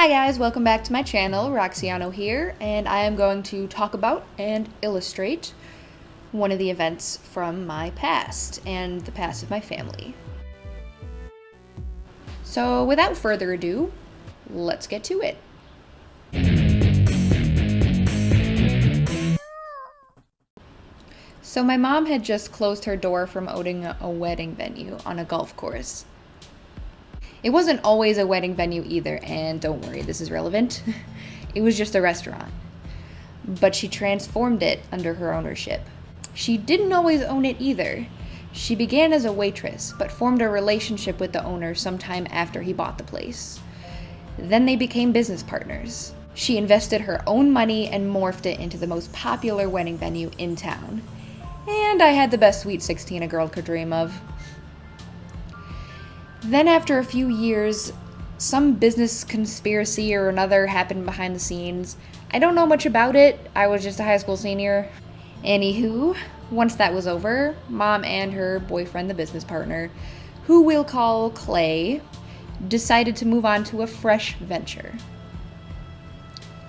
Hi guys, welcome back to my channel. Roxiano here, and I am going to talk about and illustrate one of the events from my past and the past of my family. So without further ado, let's get to it. So my mom had just closed her door from owning a wedding venue on a golf course. It wasn't always a wedding venue either, and don't worry, this is relevant. It was just a restaurant. But she transformed it under her ownership. She didn't always own it either. She began as a waitress, but formed a relationship with the owner sometime after he bought the place. Then they became business partners. She invested her own money and morphed it into the most popular wedding venue in town. And I had the best sweet 16 a girl could dream of. Then after a few years, some business conspiracy or another happened behind the scenes. I don't know much about it. I was just a high school senior. Anywho, once that was over, Mom and her boyfriend, the business partner, who we'll call Clay, decided to move on to a fresh venture.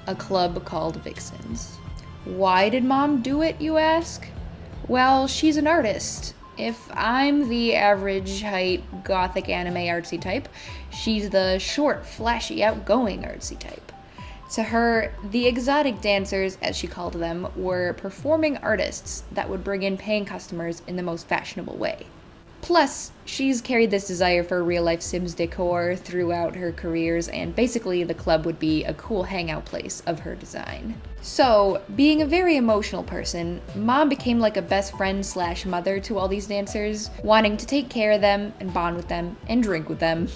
A club called Vixens. Why did Mom do it, you ask? Well, she's an artist. If I'm the average height gothic anime artsy type, she's the short, flashy, outgoing artsy type. To her, the exotic dancers, as she called them, were performing artists that would bring in paying customers in the most fashionable way. Plus, she's carried this desire for real-life Sims decor throughout her careers, and basically the club would be a cool hangout place of her design. So, being a very emotional person, Mom became like a best friend / mother to all these dancers, wanting to take care of them and bond with them and drink with them.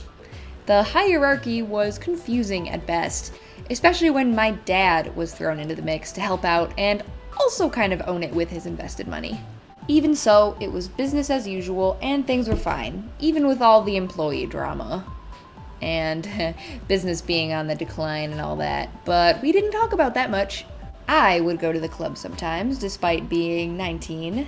The hierarchy was confusing at best, especially when my dad was thrown into the mix to help out and also kind of own it with his invested money. Even so, it was business as usual and things were fine, even with all the employee drama. And business being on the decline and all that, but we didn't talk about that much. I would go to the club sometimes, despite being 19,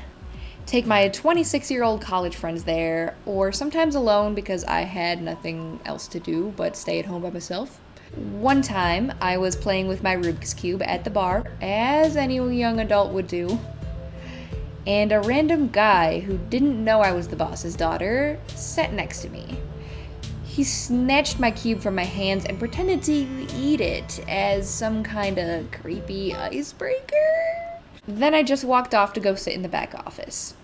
take my 26-year-old college friends there, or sometimes alone because I had nothing else to do but stay at home by myself. One time, I was playing with my Rubik's Cube at the bar, as any young adult would do, and a random guy who didn't know I was the boss's daughter sat next to me. He snatched my cube from my hands and pretended to eat it as some kind of creepy icebreaker. Then I just walked off to go sit in the back office.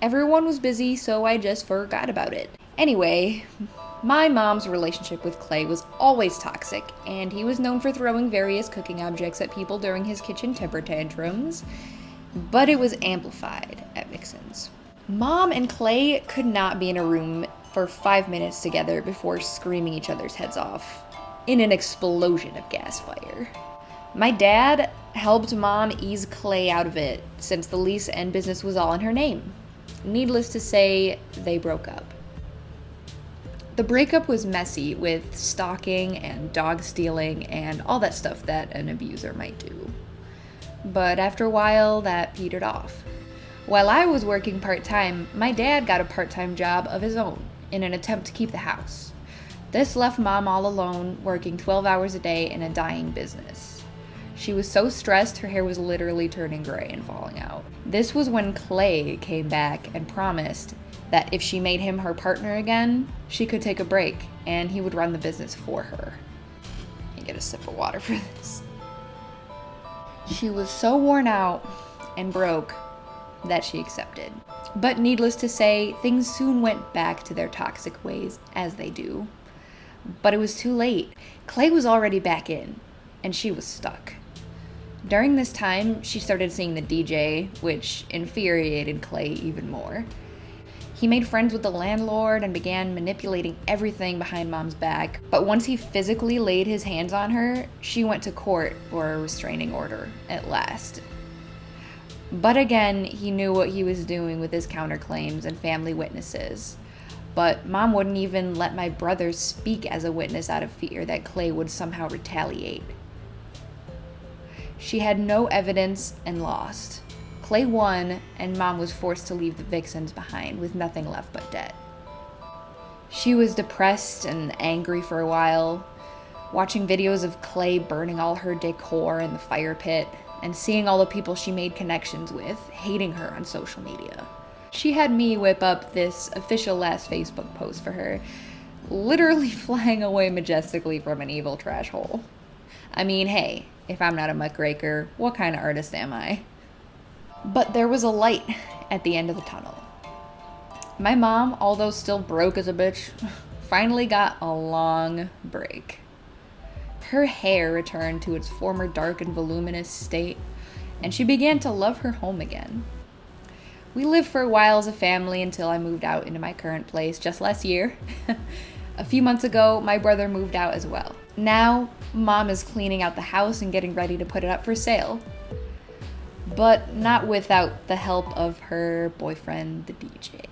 Everyone was busy, so I just forgot about it. Anyway, my mom's relationship with Clay was always toxic, and he was known for throwing various cooking objects at people during his kitchen temper tantrums, but it was amplified at Vixens. Mom and Clay could not be in a room for 5 minutes together before screaming each other's heads off in an explosion of gas fire. My dad helped Mom ease Clay out of it since the lease and business was all in her name. Needless to say, they broke up. The breakup was messy with stalking and dog stealing and all that stuff that an abuser might do. But after a while, that petered off. While I was working part-time, my dad got a part-time job of his own in an attempt to keep the house. This left Mom all alone, working 12 hours a day in a dying business. She was so stressed, her hair was literally turning gray and falling out. This was when Clay came back and promised that if she made him her partner again, she could take a break and he would run the business for her. Let me get a sip of water for this. She was so worn out and broke that she accepted. But needless to say, things soon went back to their toxic ways, as they do. But it was too late. Clay was already back in, and she was stuck. During this time, she started seeing the DJ, which infuriated Clay even more. He made friends with the landlord and began manipulating everything behind Mom's back, but once he physically laid his hands on her, she went to court for a restraining order at last. But again, he knew what he was doing with his counterclaims and family witnesses. But Mom wouldn't even let my brother speak as a witness out of fear that Clay would somehow retaliate. She had no evidence and lost. Clay won, and Mom was forced to leave the Vixens behind with nothing left but debt. She was depressed and angry for a while, watching videos of Clay burning all her decor in the fire pit, and seeing all the people she made connections with hating her on social media. She had me whip up this official last Facebook post for her, literally flying away majestically from an evil trash hole. I mean, hey, if I'm not a muckraker, what kind of artist am I? But there was a light at the end of the tunnel. My mom, although still broke as a bitch, finally got a long break. Her hair returned to its former dark and voluminous state, and she began to love her home again. We lived for a while as a family until I moved out into my current place just last year. A few months ago, my brother moved out as well. Now, Mom is cleaning out the house and getting ready to put it up for sale. But not without the help of her boyfriend, the DJ.